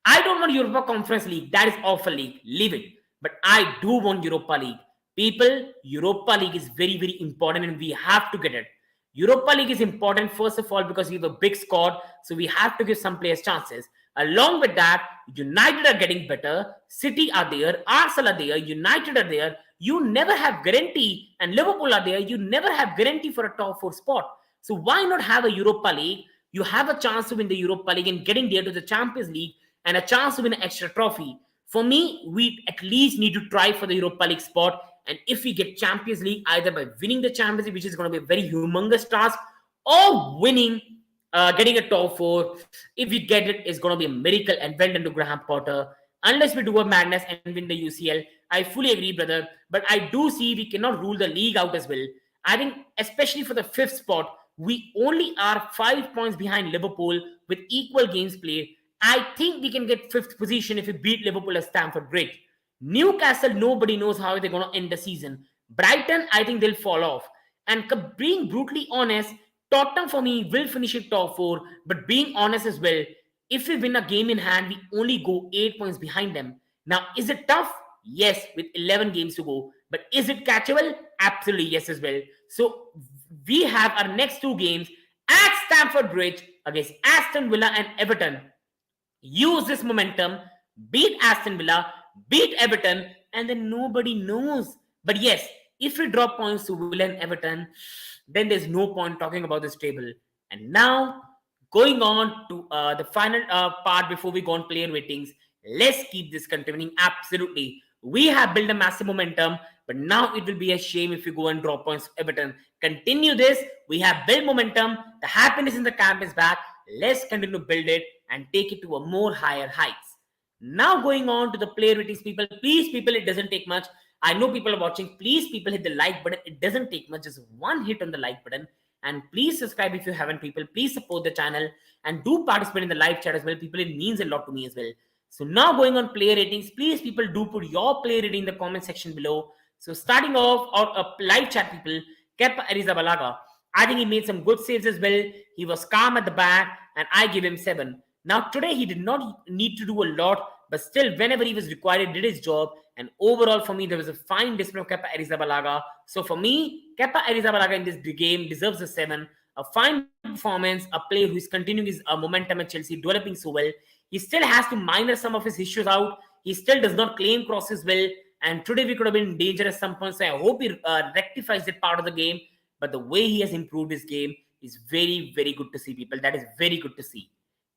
I don't want Europa Conference League. That is awful league. Leave it. But I do want Europa League. People, Europa League is very, very important and we have to get it. Europa League is important, first of all, because we have a big squad. So we have to give some players chances. Along with that, United are getting better. City are there. Arsenal are there. United are there. You never have guarantee. And Liverpool are there. You never have guarantee for a top 4 spot. So why not have a Europa League? You have a chance to win the Europa League and getting there to the Champions League and a chance to win an extra trophy. For me, we at least need to try for the Europa League spot. And if we get Champions League, either by winning the Champions League, which is going to be a very humongous task, or winning, getting a top 4, if we get it, it's going to be a miracle and well done to Graham Potter. Unless we do a madness and win the UCL, I fully agree, brother. But I do see we cannot rule the league out as well. I think, especially for the 5th spot, we only are 5 points behind Liverpool with equal games played. I think we can get 5th position if we beat Liverpool at Stamford Bridge. Newcastle, nobody knows how they're going to end the season. Brighton, I think they'll fall off. And being brutally honest, Tottenham for me will finish at top 4. But being honest as well, if we win a game in hand, we only go 8 points behind them. Now, is it tough? Yes, with 11 games to go. But is it catchable? Absolutely yes as well. So we have our next 2 games at Stamford Bridge against Aston Villa and Everton. Use this momentum, beat Aston Villa, beat Everton, and then nobody knows. But yes, if we drop points to Villa and Everton, then there's no point talking about this table. And now, going on to the final part before we go on player ratings, let's keep this continuing. Absolutely. We have built a massive momentum, but now it will be a shame if we go and drop points to Everton. Continue this. We have built momentum. The happiness in the camp is back. Let's continue to build it and take it to a more higher heights. Now going on to the player ratings, people. Please, people, it doesn't take much. I know people are watching. Please, people, hit the like button. It doesn't take much. Just one hit on the like button. And please subscribe if you haven't, people. Please support the channel. And do participate in the live chat as well. People, it means a lot to me as well. So now going on player ratings. Please, people, do put your player rating in the comment section below. So starting off, or live chat, people. Kepa Arrizabalaga. I think he made some good saves as well. He was calm at the back. And I give him 7. Now, today, he did not need to do a lot. But still, whenever he was required, he did his job. And overall, for me, there was a fine display of Kepa Arrizabalaga. So for me, Kepa Arrizabalaga in this game deserves a 7. A fine performance, a player who is continuing his momentum at Chelsea, developing so well. He still has to minor some of his issues out. He still does not claim crosses well. And today, we could have been in danger at some point. So I hope he rectifies that part of the game. But the way he has improved his game is very, very good to see, people. That is very good to see.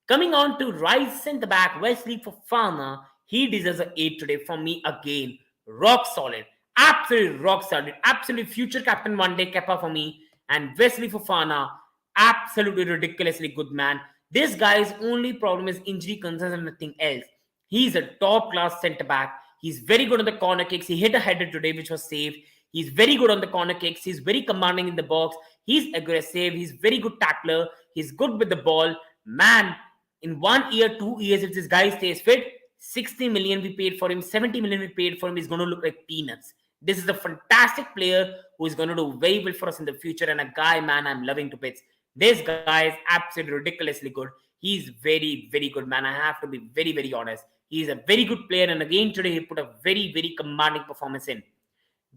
Coming on to right centre-back, Wesley Fofana. He deserves an 8 today from me again. Rock solid. Absolutely rock solid. Absolutely future captain one day, Kepa for me. And Wesley Fofana, absolutely ridiculously good man. This guy's only problem is injury concerns and nothing else. He's a top-class centre-back. He's very good on the corner kicks. He hit a header today, which was saved. He's very good on the corner kicks. He's very commanding in the box. He's aggressive. He's very good tackler. He's good with the ball. Man, in 1 year, 2 years, if this guy stays fit, 60 million we paid for him, 70 million we paid for him, is going to look like peanuts. This is a fantastic player who is going to do very well for us in the future, and a guy, man, I'm loving to bits. This guy is absolutely ridiculously good. He's very, very good, man. I have to be very, very honest. He's a very good player, and again today he put a very, very commanding performance in.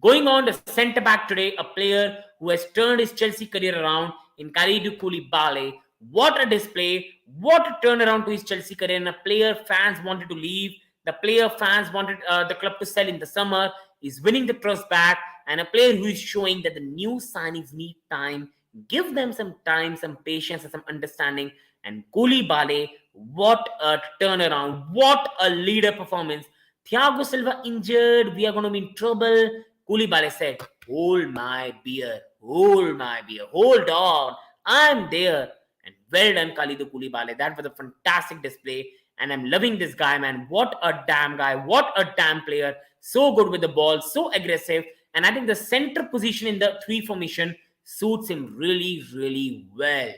Going on, the centre-back today, a player who has turned his Chelsea career around in Kalidou Koulibaly. What a display. What a turnaround to his Chelsea career. And a player fans wanted to leave. The player fans wanted the club to sell in the summer. He's winning the trust back. And a player who is showing that the new signings need time. Give them some time, some patience, and some understanding. And Koulibaly, what a turnaround. What a leader performance. Thiago Silva injured. We are going to be in trouble. Koulibaly said, hold my beer. Hold my beer. Hold on. I'm there. And well done, Kalidou Koulibaly. That was a fantastic display. And I'm loving this guy, man. What a damn guy. What a damn player. So good with the ball. So aggressive. And I think the center position in the 3 formation suits him really, really well.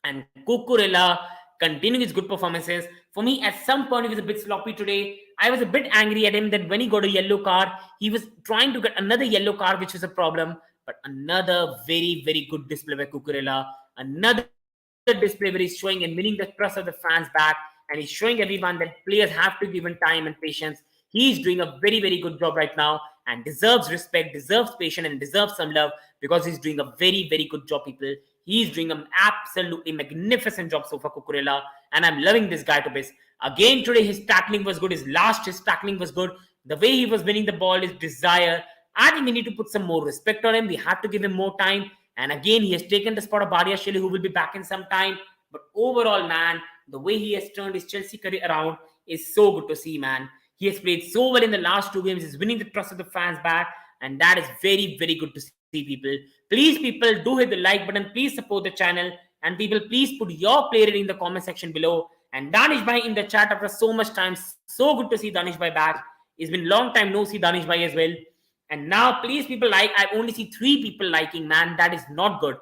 And Cucurella continuing his good performances. For me, at some point, he was a bit sloppy today. I was a bit angry at him that when he got a yellow card, he was trying to get another yellow card, which was a problem. But another very, very good display by Cucurella. Another display where he's showing and winning the trust of the fans back. And he's showing everyone that players have to give him time and patience. He's doing a very, very good job right now. and deserves respect, deserves patience, and deserves some love because he's doing a very, very good job, people. He's doing an absolutely magnificent job so far, Cucurella, and I'm loving this guy to bits. Again, today his tackling was good. His tackling was good. The way he was winning the ball, his desire. I think we need to put some more respect on him. We have to give him more time. And again, he has taken the spot of Badiashile, who will be back in some time. But overall, man, the way he has turned his Chelsea career around is so good to see, man. He has played so well in the last 2 games. He's winning the trust of the fans back. And that is very, very good to see, people. Please, people, do hit the like button. Please support the channel. And people, please put your player in the comment section below. And Danish Bhai in the chat after so much time. So good to see Danish Bhai back. It's been a long time no see Danish Bhai as well. And now, please, people, like. I only see 3 people liking, man. That is not good.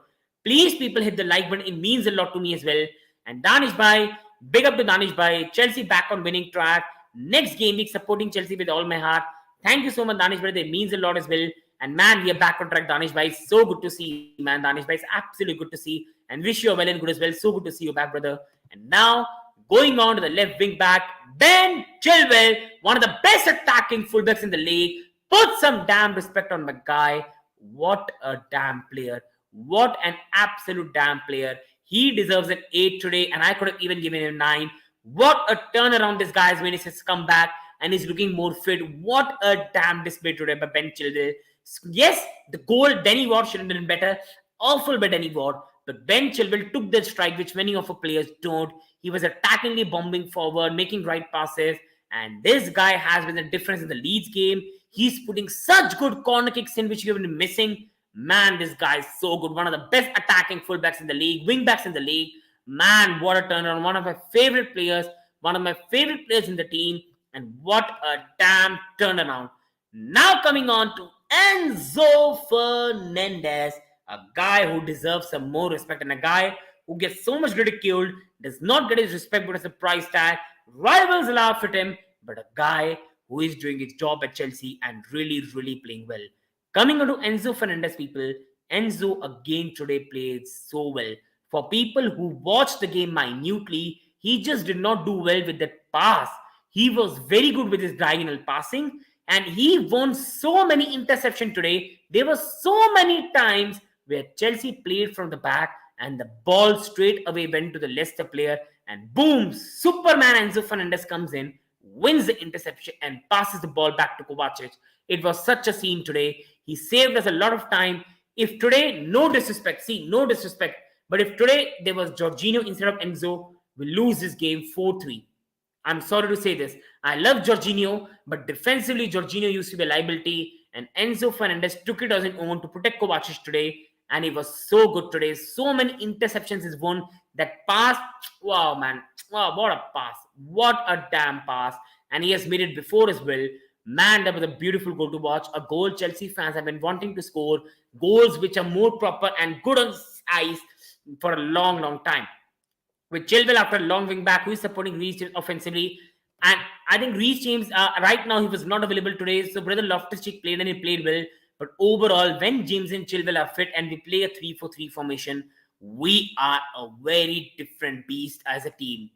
Please, people, hit the like button. It means a lot to me as well. And Danish Bhai, big up to Danish Bhai. Chelsea back on winning track. Next game week, supporting Chelsea with all my heart. Thank you so much, Danish Bhai. That means a lot as well. And man, we are back on track, Danish Bhai. So good to see, man. Danish Bhai is absolutely good to see. And wish you well and good as well. So good to see you back, brother. And now, going on to the left wing back, Ben Chilwell, one of the best attacking fullbacks in the league. Put some damn respect on my guy. What a damn player. What an absolute damn player. He deserves an 8 today, and I could have even given him 9. What a turnaround this guy has made. He has come back and he's looking more fit. What a damn display today by Ben Chilwell. Yes, the goal, Danny Ward should have done better. Awful by Danny Ward. But Ben Chilwell took that strike, which many of our players don't. He was attackingly bombing forward, making right passes. And this guy has been the difference in the Leeds game. He's putting such good corner kicks in, which you've been missing. Man, this guy is so good. One of the best attacking fullbacks in the league, wingbacks in the league. Man, what a turnaround. One of my favorite players. One of my favorite players in the team. And what a damn turnaround. Now coming on to Enzo Fernandez. A guy who deserves some more respect. And a guy who gets so much ridiculed. Does not get his respect, but as a price tag. Rivals laugh at him. But a guy who is doing his job at Chelsea and really, really playing well. Coming on to Enzo Fernandez, people. Enzo again today played so well. For people who watched the game minutely, he just did not do well with that pass. He was very good with his diagonal passing, and he won so many interceptions today. There were so many times where Chelsea played from the back and the ball straight away went to the Leicester player, and boom, Superman Enzo Fernandez comes in, wins the interception and passes the ball back to Kovacic. It was such a scene today. He saved us a lot of time. If today, no disrespect, but if today there was Jorginho instead of Enzo, we lose this game 4-3. I'm sorry to say this. I love Jorginho, but defensively, Jorginho used to be a liability, and Enzo Fernandez took it as an own to protect Kovacic today, and he was so good today. So many interceptions he's won. That pass, wow, man. Wow, what a pass. What a damn pass. And he has made it before as well. Man, that was a beautiful goal to watch. A goal Chelsea fans have been wanting to score. Goals which are more proper and good on ice for a long, long time. With Chilwell after a long wing back, who is supporting Reece James offensively. And I think Reece James, right now, he was not available today. So brother Loftus-Cheek played and he played well. But overall, when James and Chilwell are fit and we play a 3-4-3 formation, we are a very different beast as a team.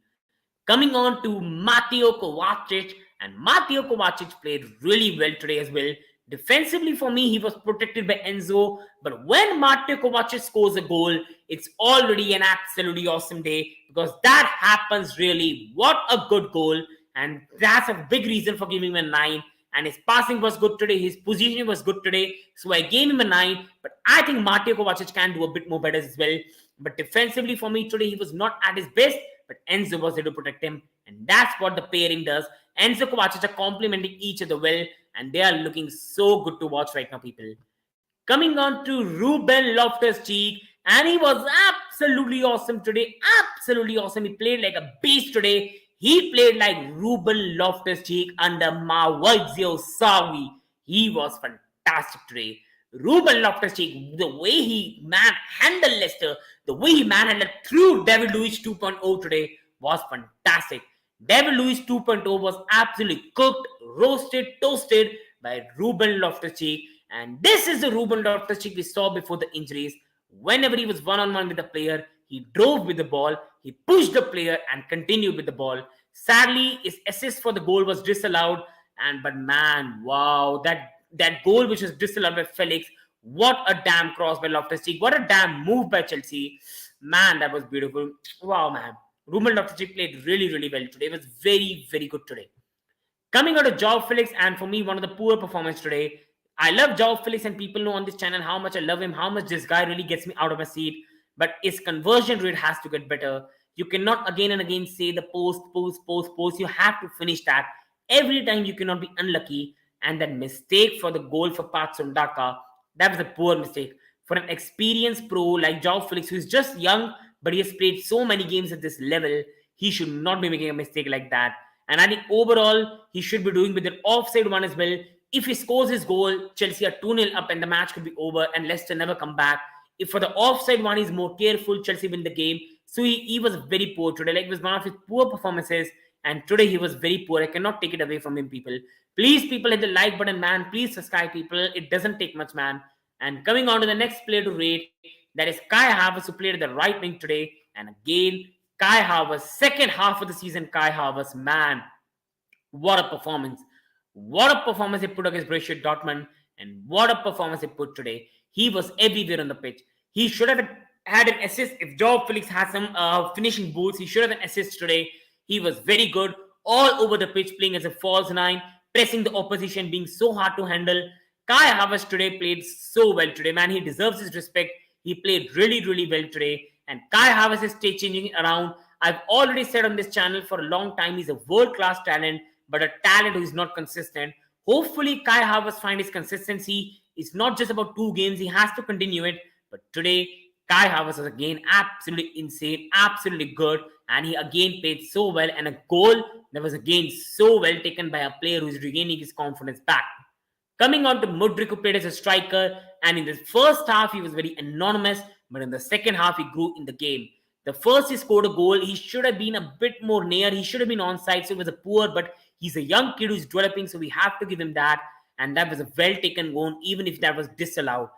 Coming on to Mateo Kovacic. And Mateo Kovacic played really well today as well. Defensively for me, he was protected by Enzo. But when Mateo Kovacic scores a goal, it's already an absolutely awesome day. Because that happens really. What a good goal. And that's a big reason for giving him a 9. And his passing was good today. His positioning was good today. So I gave him a 9. But I think Mateo Kovacic can do a bit more better as well. But defensively for me today, he was not at his best. But Enzo was there to protect him. And that's what the pairing does. Enzo Kovacic are complementing each other well. And they are looking so good to watch right now, people. Coming on to Ruben Loftus-Cheek. And he was absolutely awesome today. Absolutely awesome. He played like a beast today. He played like Ruben Loftus-Cheek under Maurizio Sarri. He was fantastic today. Ruben Loftus-Cheek, the way he handled Leicester, the way he manhandled through David Luiz 2.0 today was fantastic. David Luiz 2.0 was absolutely cooked, roasted, toasted by Ruben Loftus-Cheek. And this is the Ruben Loftus-Cheek we saw before the injuries. Whenever he was one-on-one with the player, he drove with the ball, he pushed the player and continued with the ball. Sadly, his assist for the goal was disallowed. But man, wow, that that goal which was disallowed by Felix. What a damn cross by Loftus-Cheek. What a damn move by Chelsea. Man, that was beautiful. Wow, man. Ruben Loftus-Cheek played really, really well today. It was very, very good today. Coming out of Joao Felix, and for me, one of the poor performance today. I love Joao Felix, and people know on this channel how much I love him, how much this guy really gets me out of my seat. But his conversion rate has to get better. You cannot again and again say the post. You have to finish that. Every time you cannot be unlucky. And that mistake for the goal for Patson Daka, that was a poor mistake. For an experienced pro like Joao Felix, who is just young, but he has played so many games at this level, he should not be making a mistake like that. And I think overall, he should be doing with an offside one as well. If he scores his goal, Chelsea are 2-0 up and the match could be over and Leicester never come back. If for the offside one, he's more careful, Chelsea win the game. So he was very poor today. Like, it was one of his poor performances. And today he was very poor. I cannot take it away from him, people. Please, people, hit the like button, man. Please subscribe, people. It doesn't take much, man. And coming on to the next player to rate, that is Kai Havertz, who played at the right wing today. And again, Kai Havertz, second half of the season, Kai Havertz, man. What a performance. What a performance he put against Borussia Dortmund. And what a performance he put today. He was everywhere on the pitch. He should have had an assist. If Joao Felix had some finishing boots, he should have an assist today. He was very good all over the pitch, playing as a false nine, pressing the opposition, being so hard to handle. Kai Havertz today played so well today, man. He deserves his respect. He played really, really well today. And Kai Havertz is changing around. I've already said on this channel for a long time, he's a world-class talent, but a talent who is not consistent. Hopefully, Kai Havertz finds his consistency. It's not just about 2 games. He has to continue it. But today, Kai Havertz was again absolutely insane, absolutely good. And he again played so well. And a goal that was again so well taken by a player who is regaining his confidence back. Coming on to Mudryk, who played as a striker. And in the first half, he was very anonymous. But in the second half, he grew in the game. The first, he scored a goal. He should have been a bit more near. He should have been onside. So it was a poor, but he's a young kid who's developing. So we have to give him that. And that was a well-taken goal, even if that was disallowed.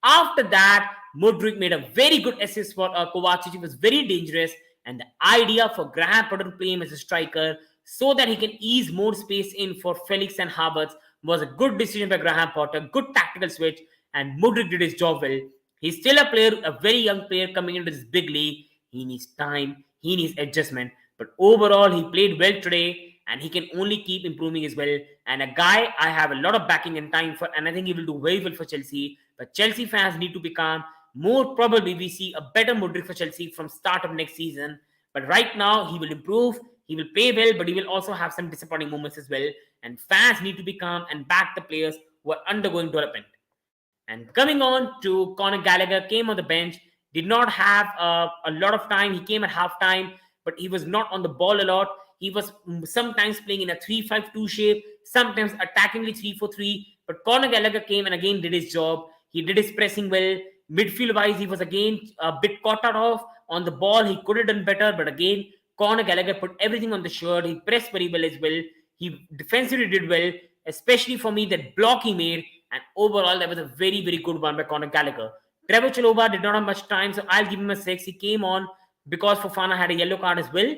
After that, Mudryk made a very good assist for Kovacic. It was very dangerous. And the idea for Graham Potter to play him as a striker so that he can ease more space in for Felix and Havertz was a good decision by Graham Potter. Good tactical switch. And Mudryk did his job well. He's still a player, a very young player coming into this big league. He needs time. He needs adjustment. But overall, he played well today. And he can only keep improving as well. And a guy I have a lot of backing and time for. And I think he will do very well for Chelsea. But Chelsea fans need to be calm. More probably, we see a better Mudryk for Chelsea from start of next season. But right now, he will improve. He will play well. But he will also have some disappointing moments as well. And fans need to be calm and back the players who are undergoing development. And coming on to Conor Gallagher, came on the bench. Did not have a lot of time. He came at halftime. But he was not on the ball a lot. He was sometimes playing in a 3-5-2 shape, sometimes attackingly 3-4-3. But Conor Gallagher came and again did his job. He did his pressing well. Midfield-wise, he was again a bit caught out of. On the ball, he could have done better. But again, Conor Gallagher put everything on the shirt. He pressed very well as well. He defensively did well, especially for me, that block he made. And overall, that was a very, very good one by Conor Gallagher. Trevor Chalobah did not have much time, so I'll give him a 6. He came on because Fofana had a yellow card as well.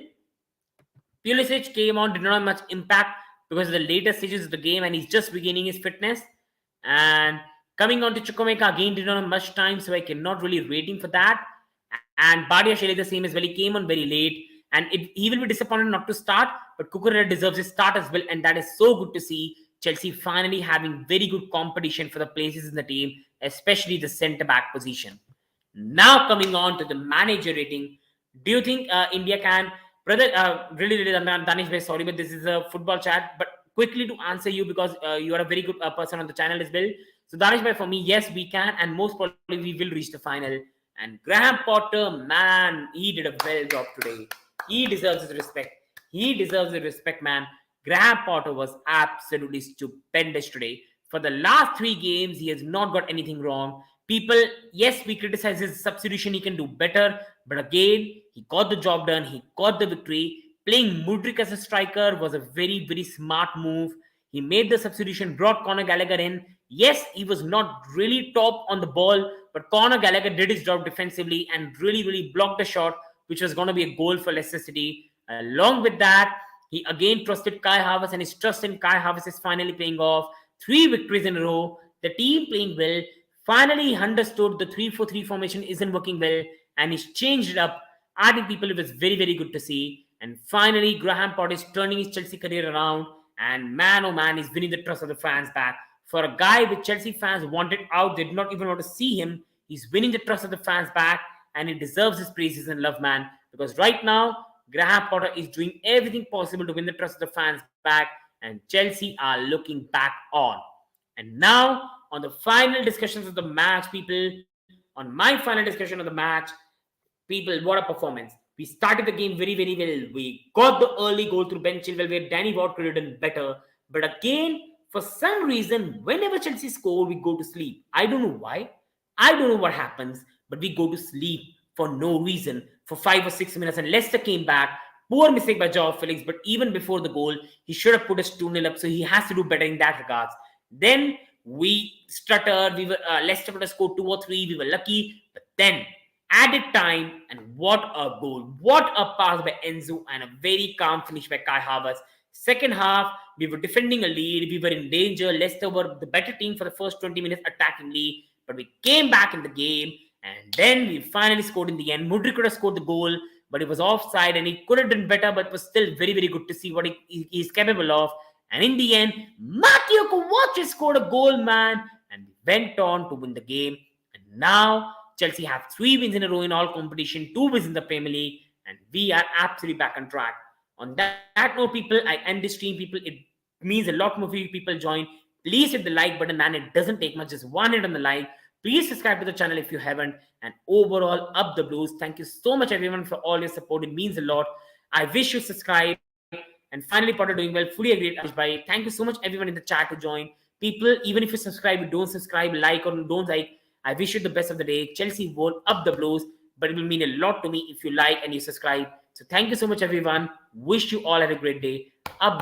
Pulisic came on, did not have much impact because of the later stages of the game, and he's just regaining his fitness. And coming on to Chukwuemeka, again did not have much time, so I cannot really rate him for that. And Badia Shele the same as well. He came on very late, and he will be disappointed not to start, but Cucurella deserves his start as well, and that is so good to see. Chelsea finally having very good competition for the places in the team, especially the centre-back position. Now coming on to the manager rating, do you think India can... Brother, really, Danish bhai, sorry, but this is a football chat. But quickly to answer you, because you are a very good person on the channel as well. So Danish bhai, for me, yes, we can. And most probably we will reach the final. And Graham Potter, man, he did a well job today. He deserves his respect. He deserves the respect, man. Graham Potter was absolutely stupendous today. For the last 3 games, he has not got anything wrong. People, yes, we criticize his substitution. He can do better. But again, he got the job done. He got the victory. Playing Mudryk as a striker was a very, very smart move. He made the substitution, brought Conor Gallagher in. Yes, he was not really top on the ball, but Conor Gallagher did his job defensively and really, really blocked the shot, which was going to be a goal for Leicester City. Along with that, he again trusted Kai Havertz, and his trust in Kai Havertz is finally paying off. 3 victories in a row. The team playing well. Finally understood the 3-4-3 formation isn't working well, and he's changed it up. I think people, it was very, very good to see. And finally, Graham Potter is turning his Chelsea career around. And man, oh man, he's winning the trust of the fans back. For a guy with Chelsea fans wanted out, they did not even want to see him. He's winning the trust of the fans back, and he deserves his praises and love, man. Because right now, Graham Potter is doing everything possible to win the trust of the fans back, and Chelsea are looking back on. And now, on the final discussions of the match, people, on my final discussion of the match, people, what a performance. We started the game very, very well. We got the early goal through Ben Chilwell where Danny Ward could have done better. But again, for some reason, whenever Chelsea score, we go to sleep. I don't know why. I don't know what happens, but we go to sleep for no reason for 5 or 6 minutes. And Leicester came back. Poor mistake by Joao Felix, but even before the goal, he should have put us 2-0 up. So he has to do better in that regards. Then we stuttered. Leicester could have scored 2 or 3. We were lucky. But then added time, and what a goal. What a pass by Enzo, and a very calm finish by Kai Havertz. Second half, we were defending a lead. We were in danger. Leicester were the better team for the first 20 minutes attackingly. But we came back in the game, and then we finally scored in the end. Mudryk could have scored the goal, but it was offside, and he could have done better, but it was still very, very good to see what he's capable of. And in the end, Mateo Kovacic scored a goal, man, and we went on to win the game. And now Chelsea have 3 wins in a row in all competition, 2 wins in the Premier League, and we are absolutely back on track. On that note, people, I end this stream, people. It means a lot more for you people join. Please hit the like button, man. It doesn't take much, just 1 hit on the like. Please subscribe to the channel if you haven't. And overall, up the Blues. Thank you so much, everyone, for all your support. It means a lot. I wish you subscribe. And finally, Potter doing well. Fully agreed. Bye. Thank you so much, everyone in the chat to join. People, even if you subscribe, you don't subscribe, like or don't like, I wish you the best of the day. Chelsea won, up the Blues. But it will mean a lot to me if you like and you subscribe. So thank you so much, everyone. Wish you all have a great day. Up.